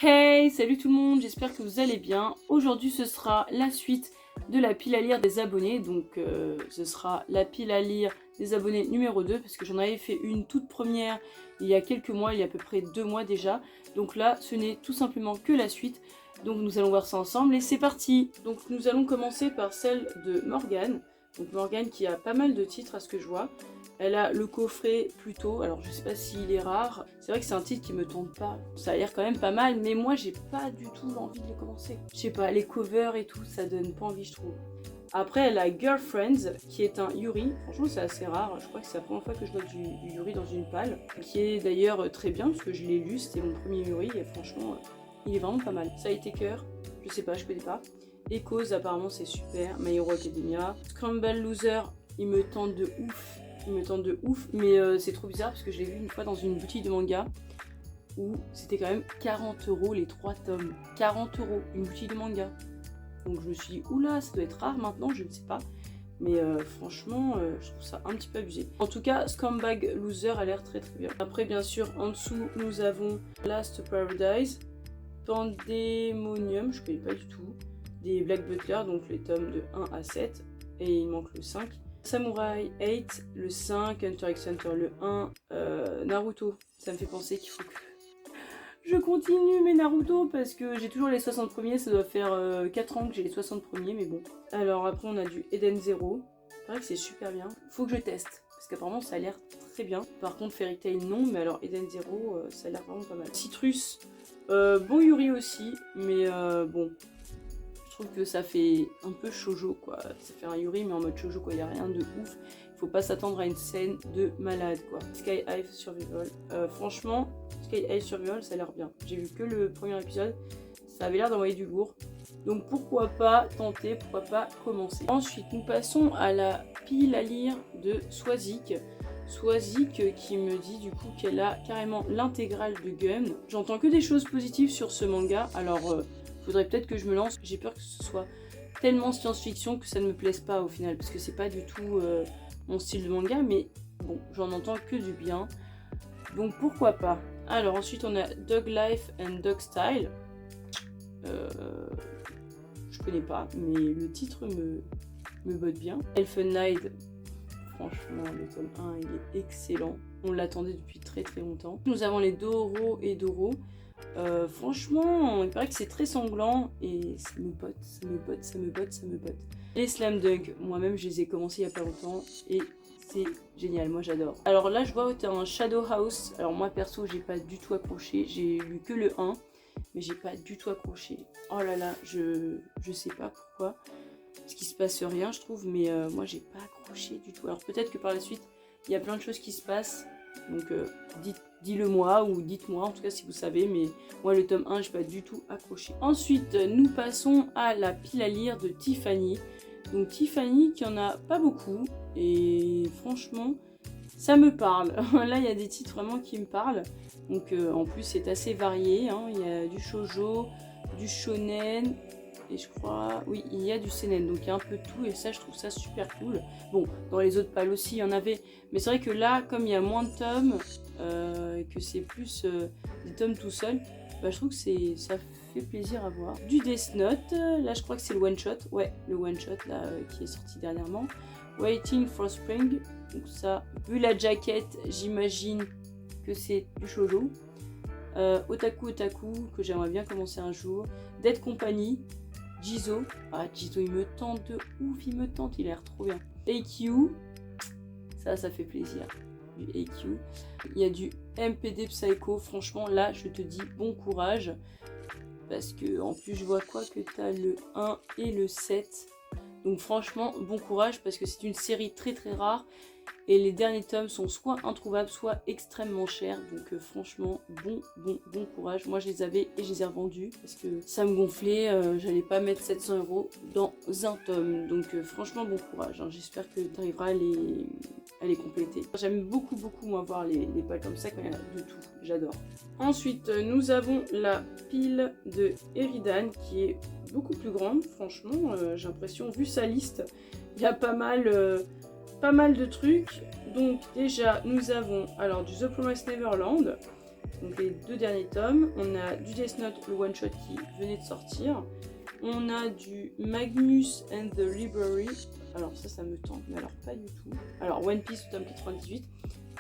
Hey, salut tout le monde, j'espère que vous allez bien. Aujourd'hui ce sera la suite de la pile à lire des abonnés, donc ce sera la pile à lire des abonnés numéro 2 parce que j'en avais fait une toute première il y a quelques mois, il y a à peu près 2 mois déjà. Donc là ce n'est tout simplement que la suite, donc nous allons voir ça ensemble et c'est parti. Donc nous allons commencer par celle de Morgane, donc Morgane qui a pas mal de titres à ce que je vois. Elle a le coffret Pluto, alors je sais pas s'il est rare. C'est vrai que c'est un titre qui me tente pas. Ça a l'air quand même pas mal, mais moi j'ai pas du tout l'envie de les commencer. Je sais pas, les covers et tout, ça donne pas envie je trouve. Après elle a Girlfriends, qui est un Yuri. Franchement c'est assez rare, je crois que c'est la première fois que je vois du Yuri dans une palle. Qui est d'ailleurs très bien, parce que je l'ai lu, c'était mon premier Yuri, et franchement, il est vraiment pas mal. Side Taker, je sais pas, je connais pas. Echoes, apparemment c'est super. My Hero Academia. Scramble Loser, il me tente de ouf. Il me tente de ouf, mais c'est trop bizarre parce que je l'ai vu une fois dans une boutique de manga où c'était quand même 40 € les 3 tomes. 40 €, une boutique de manga. Donc je me suis dit, oula, ça doit être rare maintenant, je ne sais pas. Mais franchement, je trouve ça un petit peu abusé. En tout cas, Scumbag Loser a l'air très très bien. Après, bien sûr, en dessous, nous avons Last Paradise, Pandemonium, je connais pas du tout, des Black Butler, donc les tomes de 1 à 7, et il manque le 5. Samurai 8, le 5, Hunter x Hunter le 1, Naruto, ça me fait penser qu'il faut que je continue mes Naruto parce que j'ai toujours les 60 premiers, ça doit faire 4 ans que j'ai les 60 premiers, mais bon. Alors après on a du Eden Zero, il paraît que c'est super bien, faut que je teste, parce qu'apparemment ça a l'air très bien. Par contre Fairy Tail non, mais alors Eden Zero ça a l'air vraiment pas mal. Citrus, bon Yuri aussi, mais bon. Je trouve que ça fait un peu shoujo quoi, ça fait un Yuri mais en mode shoujo quoi, il n'y a rien de ouf, il faut pas s'attendre à une scène de malade quoi. Sky High Survival, franchement Sky High Survival ça a l'air bien, j'ai vu que le premier épisode, ça avait l'air d'envoyer du lourd, donc pourquoi pas tenter, pourquoi pas commencer. Ensuite nous passons à la pile à lire de Swazik. Swazik qui me dit du coup qu'elle a carrément l'intégrale de Gun. J'entends que des choses positives sur ce manga, alors faudrait peut-être que je me lance, j'ai peur que ce soit tellement science-fiction que ça ne me plaise pas au final, parce que c'est pas du tout mon style de manga, mais bon, j'en entends que du bien, donc pourquoi pas. Alors ensuite on a Dog Life and Dog Style, je connais pas, mais le titre me botte bien. Elfen Lied, franchement le tome 1 il est excellent, on l'attendait depuis très très longtemps. Nous avons les Doro et Doro. Franchement, il paraît que c'est très sanglant et ça me botte, ça me botte, ça me botte, ça me botte. Les Slam Dunk, moi-même je les ai commencés il y a pas longtemps et c'est génial, moi j'adore. Alors là je vois que t'as un Shadow House, alors moi perso j'ai pas du tout accroché, j'ai lu que le 1 mais j'ai pas du tout accroché. Oh là là, je sais pas pourquoi, parce qu'il se passe rien je trouve, mais moi j'ai pas accroché du tout. Alors peut-être que par la suite il y a plein de choses qui se passent, donc dis-le moi ou dites-moi en tout cas si vous savez, mais moi le tome 1 j'ai pas du tout accroché. Ensuite nous passons à la pile à lire de Tiffany. Donc Tiffany qui en a pas beaucoup et franchement ça me parle. Là il y a des titres vraiment qui me parlent, donc en plus c'est assez varié, hein. Il y a du shoujo, du shonen et je crois, oui, il y a du seinen, donc il y a un peu de tout et ça je trouve ça super cool. Bon, dans les autres pales aussi il y en avait, mais c'est vrai que là comme il y a moins de tomes, que c'est plus des tomes tout seul, bah, je trouve que ça fait plaisir à voir. Du Death Note, là je crois que c'est le one shot, ouais, le one shot là qui est sorti dernièrement. Waiting for Spring, donc ça, vu la jaquette, j'imagine que c'est du shoujo. Otaku Otaku, que j'aimerais bien commencer un jour. Dead Company, Jizo, ah Jizo il me tente de ouf, il me tente, il a l'air trop bien. AQ, ça fait plaisir, du AQ. Il y a du MPD Psycho, franchement là je te dis bon courage, parce que en plus je vois quoi que t'as le 1 et le 7, donc franchement bon courage parce que c'est une série très très rare et les derniers tomes sont soit introuvables soit extrêmement chers, donc franchement bon courage. Moi je les avais et je les ai revendus parce que ça me gonflait, j'allais pas mettre 700 € dans un tome, donc franchement bon courage, hein. J'espère que tu arriveras à les compléter. J'aime beaucoup moi voir les pales comme ça quand il y a de tout, j'adore. Ensuite nous avons la pile de Eridan qui est beaucoup plus grande, franchement j'ai l'impression, vu sa liste, il y a pas mal de trucs. Donc déjà nous avons alors du The Promised Neverland, donc les 2 derniers tomes. On a du Death Note, le one shot qui venait de sortir. On a du Magnus and the Library. Alors ça me tente, mais alors pas du tout. Alors One Piece, tome 98.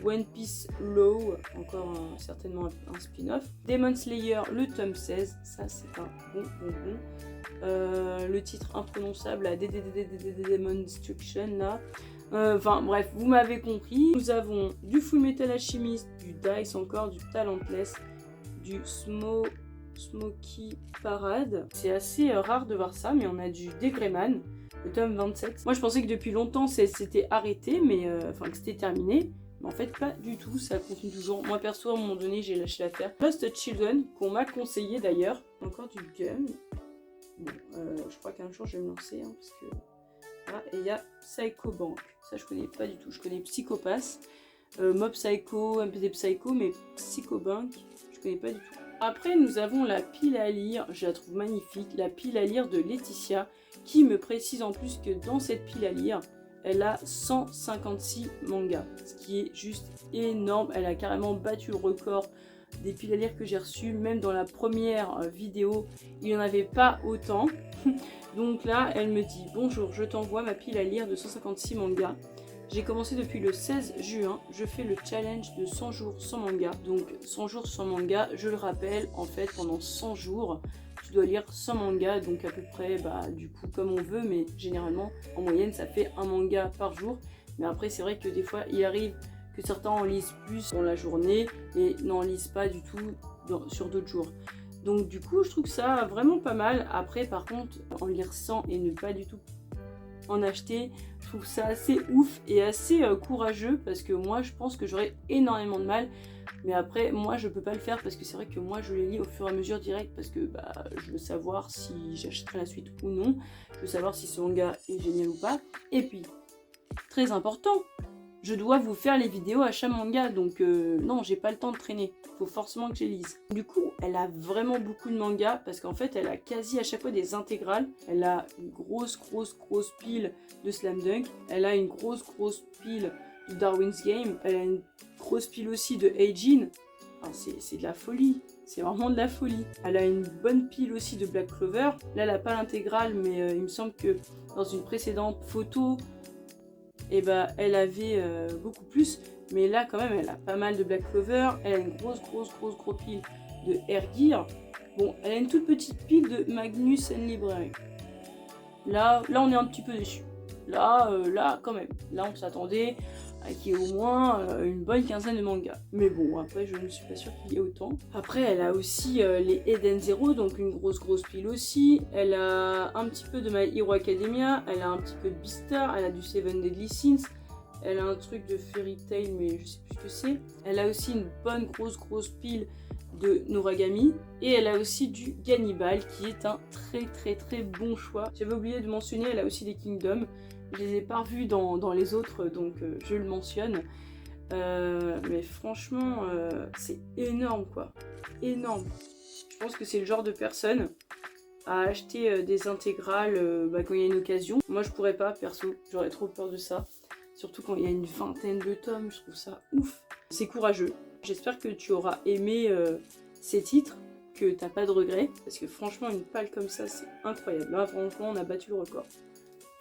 One Piece Law, encore certainement un spin-off. Demon Slayer, le tome 16. Ça c'est un bon. Le titre imprononçable, la Demonstruction là. Enfin bref, vous m'avez compris. Nous avons du Full Metal Alchemist, du Dice encore, du Talentless, du Smoky Parade. C'est assez rare de voir ça, mais on a du Degrayman, le tome 27. Moi je pensais que depuis longtemps c'était arrêté, mais enfin que c'était terminé. Mais en fait pas du tout, ça continue toujours. Moi perso à un moment donné j'ai lâché l'affaire. Lost Children, qu'on m'a conseillé d'ailleurs. Encore du Gun. Bon, je crois qu'un jour je vais me lancer, hein, parce que... Voilà. Et il y a Psycho Bank, ça je connais pas du tout. Je connais Psychopass, Mob Psycho, MPD Psycho, mais Psycho Bank, je connais pas du tout. Après nous avons la pile à lire, je la trouve magnifique, la pile à lire de Laetitia, qui me précise en plus que dans cette pile à lire, elle a 156 mangas, ce qui est juste énorme. Elle a carrément battu le record des piles à lire que j'ai reçues. Même dans la première vidéo, il n'y en avait pas autant. Donc là, elle me dit « Bonjour, je t'envoie ma pile à lire de 156 mangas. J'ai commencé depuis le 16 juin. Je fais le challenge de 100 jours sans manga. Donc 100 jours sans manga, je le rappelle, en fait, pendant 100 jours, tu dois lire 100 mangas. Donc à peu près, du coup, comme on veut. Mais généralement, en moyenne, ça fait un manga par jour. Mais après, c'est vrai que des fois, il arrive que certains en lisent plus dans la journée et n'en lisent pas du tout sur d'autres jours. Donc du coup, je trouve ça vraiment pas mal. Après, par contre, en lire 100 et ne pas du tout en acheter, je trouve ça assez ouf et assez courageux, parce que moi, je pense que j'aurais énormément de mal. Mais après, moi, je peux pas le faire parce que c'est vrai que moi, je les lis au fur et à mesure direct, parce que je veux savoir si j'achèterai la suite ou non. Je veux savoir si ce manga est génial ou pas. Et puis, très important, je dois vous faire les vidéos à chaque manga, donc non, j'ai pas le temps de traîner. Faut forcément que je les lise. Du coup, elle a vraiment beaucoup de mangas, parce qu'en fait, elle a quasi à chaque fois des intégrales. Elle a une grosse pile de Slam Dunk. Elle a une grosse pile de Darwin's Game. Elle a une grosse pile aussi de Eijin. Enfin, c'est de la folie. C'est vraiment de la folie. Elle a une bonne pile aussi de Black Clover. Là, elle a pas l'intégrale, mais il me semble que dans une précédente photo, elle avait beaucoup plus, mais là quand même elle a pas mal de Black Clover. Elle a une grosse pile de Air Gear. Bon, elle a une toute petite pile de Magnus and Library. Là on est un petit peu déçus. Là quand même, là on s'attendait à qu'il y ait au moins une bonne quinzaine de mangas. Mais bon, après je ne suis pas sûre qu'il y ait autant. Après elle a aussi les Eden Zero, donc une grosse pile aussi. Elle a un petit peu de My Hero Academia, elle a un petit peu de Beastar, elle a du Seven Deadly Sins, elle a un truc de Fairy Tail mais je sais plus ce que c'est. Elle a aussi une bonne grosse pile de Noragami, et elle a aussi du Gannibal qui est un très bon choix. J'avais oublié de mentionner, elle a aussi des Kingdom. Je les ai pas revus dans les autres, donc je le mentionne. Mais franchement, c'est énorme quoi. Énorme. Je pense que c'est le genre de personne à acheter des intégrales quand il y a une occasion. Moi je pourrais pas, perso, j'aurais trop peur de ça. Surtout quand il y a une vingtaine de tomes, je trouve ça ouf. C'est courageux. J'espère que tu auras aimé ces titres, que t'as pas de regrets, parce que franchement une palle comme ça c'est incroyable. Là franchement on a battu le record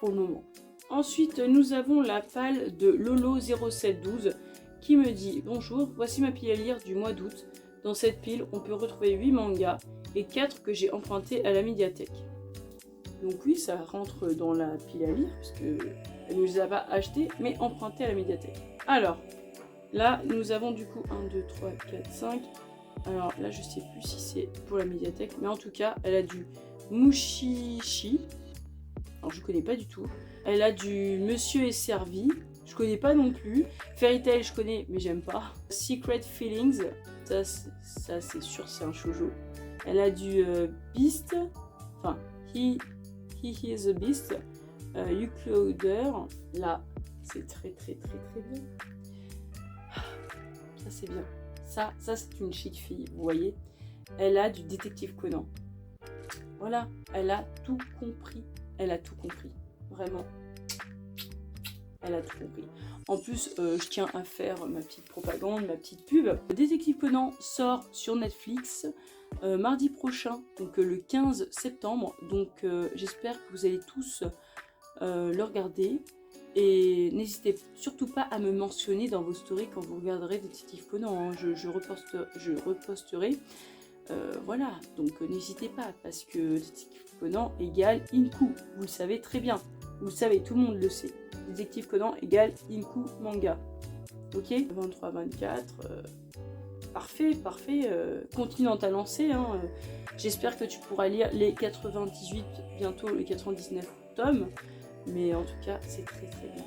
pour le moment. Ensuite nous avons la palle de Lolo0712 qui me dit « Bonjour, voici ma pile à lire du mois d'août. Dans cette pile on peut retrouver 8 mangas et 4 que j'ai empruntés à la médiathèque. » Donc oui, ça rentre dans la pile à lire, parce que elle ne les a pas achetés, mais empruntés à la médiathèque. Alors, là, nous avons du coup 1, 2, 3, 4, 5. Alors là, je sais plus si c'est pour la médiathèque, mais en tout cas, elle a du Mushishi. Alors, je connais pas du tout. Elle a du Monsieur est servi. Je connais pas non plus. Fairy Tail, je connais, mais j'aime pas. Secret Feelings. Ça c'est sûr, c'est un shoujo. Elle a du Beast. Enfin, He is a Beast. Uclouder. Là, c'est très bien. Ça c'est bien. Ça c'est une chic fille, vous voyez. Elle a du Détective Conan. Voilà, elle a tout compris. Elle a tout compris, vraiment. Elle a tout compris. En plus, je tiens à faire ma petite propagande, ma petite pub. Détective Conan sort sur Netflix mardi prochain, donc le 15 septembre. Donc j'espère que vous allez tous le regarder. Et n'hésitez surtout pas à me mentionner dans vos stories quand vous regarderez Détective Conan. Hein. Je reposterai. Voilà, donc n'hésitez pas, parce que Détective Conan égale Inku. Vous le savez très bien. Vous le savez, tout le monde le sait. Détective Conan égale Inku manga. Ok, 23-24. Parfait. Continente à lancer. Hein. J'espère que tu pourras lire les 98, bientôt les 99 tomes. Mais en tout cas, c'est très bien.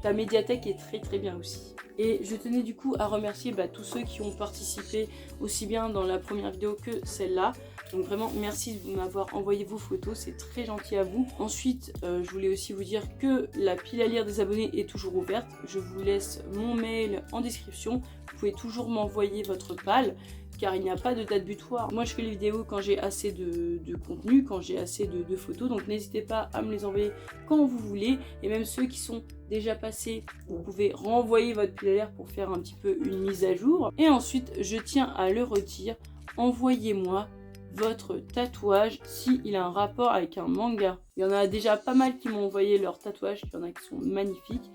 Ta médiathèque est très bien aussi. Et je tenais du coup à remercier tous ceux qui ont participé aussi bien dans la première vidéo que celle-là. Donc vraiment merci de m'avoir envoyé vos photos, c'est très gentil à vous. Ensuite, je voulais aussi vous dire que la pile à lire des abonnés est toujours ouverte. Je vous laisse mon mail en description. Vous pouvez toujours m'envoyer votre PAL, car il n'y a pas de date butoir. Moi je fais les vidéos quand j'ai assez de contenu, quand j'ai assez de photos, donc n'hésitez pas à me les envoyer quand vous voulez. Et même ceux qui sont déjà passés, vous pouvez renvoyer votre pile à lire pour faire un petit peu une mise à jour. Et ensuite, je tiens à le redire, envoyez-moi votre tatouage s'il a un rapport avec un manga. Il y en a déjà pas mal qui m'ont envoyé leurs tatouages, il y en a qui sont magnifiques,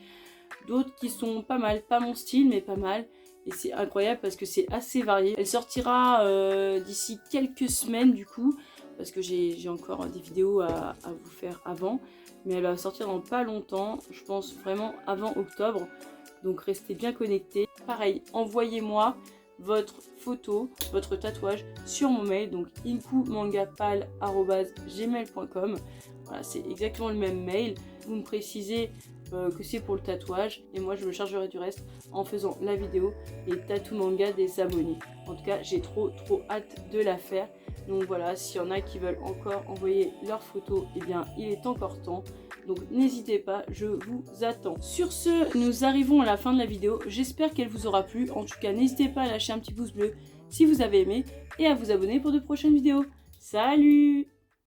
d'autres qui sont pas mal, pas mon style mais pas mal. Et c'est incroyable parce que c'est assez varié. Elle sortira d'ici quelques semaines du coup, parce que j'ai encore des vidéos à vous faire avant. Mais elle va sortir dans pas longtemps, je pense vraiment avant octobre. Donc restez bien connectés. Pareil, envoyez-moi votre photo, votre tatouage sur mon mail, donc inkumangapal@gmail.com. Voilà, c'est exactement le même mail. Vous me précisez que c'est pour le tatouage et moi je me chargerai du reste en faisant la vidéo et tatou manga des abonnés. En tout cas, j'ai trop hâte de la faire. Donc voilà, s'il y en a qui veulent encore envoyer leurs photos, eh bien il est encore temps. Donc n'hésitez pas, je vous attends. Sur ce, nous arrivons à la fin de la vidéo. J'espère qu'elle vous aura plu. En tout cas, n'hésitez pas à lâcher un petit pouce bleu si vous avez aimé et à vous abonner pour de prochaines vidéos. Salut!